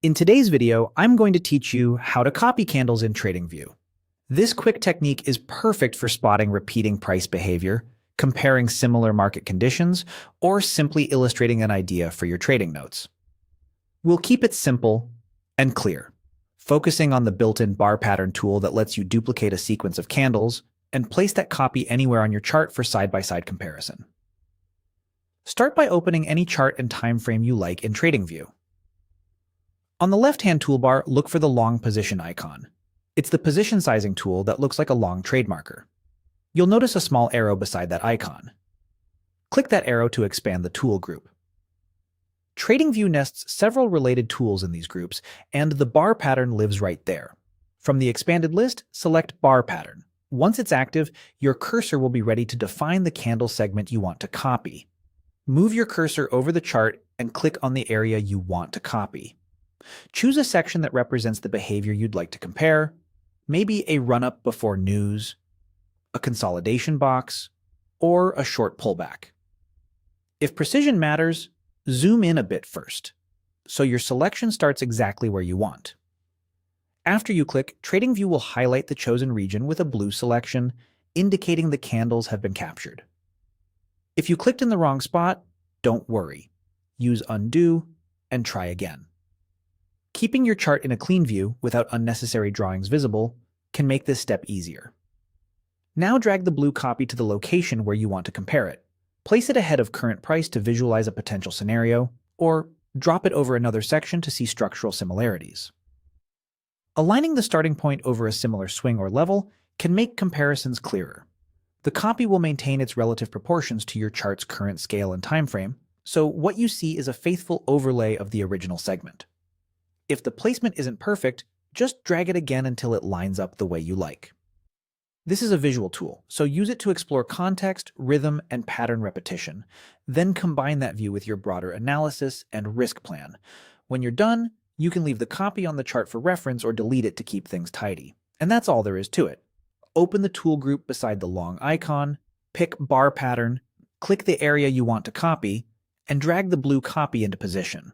In today's video, I'm going to teach you how to copy candles in TradingView. This quick technique is perfect for spotting repeating price behavior, comparing similar market conditions, or simply illustrating an idea for your trading notes. We'll keep it simple and clear, focusing on the built-in bar pattern tool that lets you duplicate a sequence of candles and place that copy anywhere on your chart for side-by-side comparison. Start by opening any chart and time frame you like in TradingView. On the left-hand toolbar, look for the long position icon. It's the position sizing tool that looks like a long trade marker. You'll notice a small arrow beside that icon. Click that arrow to expand the tool group. TradingView nests several related tools in these groups, and the bar pattern lives right there. From the expanded list, select Bar Pattern. Once it's active, your cursor will be ready to define the candle segment you want to copy. Move your cursor over the chart and click on the area you want to copy. Choose a section that represents the behavior you'd like to compare, maybe a run-up before news, a consolidation box, or a short pullback. If precision matters, zoom in a bit first, so your selection starts exactly where you want. After you click, TradingView will highlight the chosen region with a blue selection, indicating the candles have been captured. If you clicked in the wrong spot, don't worry. Use Undo and try again. Keeping your chart in a clean view without unnecessary drawings visible can make this step easier. Now drag the blue copy to the location where you want to compare it. Place it ahead of current price to visualize a potential scenario, or drop it over another section to see structural similarities. Aligning the starting point over a similar swing or level can make comparisons clearer. The copy will maintain its relative proportions to your chart's current scale and time frame, so what you see is a faithful overlay of the original segment. If the placement isn't perfect, just drag it again until it lines up the way you like. This is a visual tool, so use it to explore context, rhythm, and pattern repetition. Then combine that view with your broader analysis and risk plan. When you're done, you can leave the copy on the chart for reference or delete it to keep things tidy. And that's all there is to it. Open the tool group beside the long icon, pick Bar Pattern, click the area you want to copy, and drag the blue copy into position.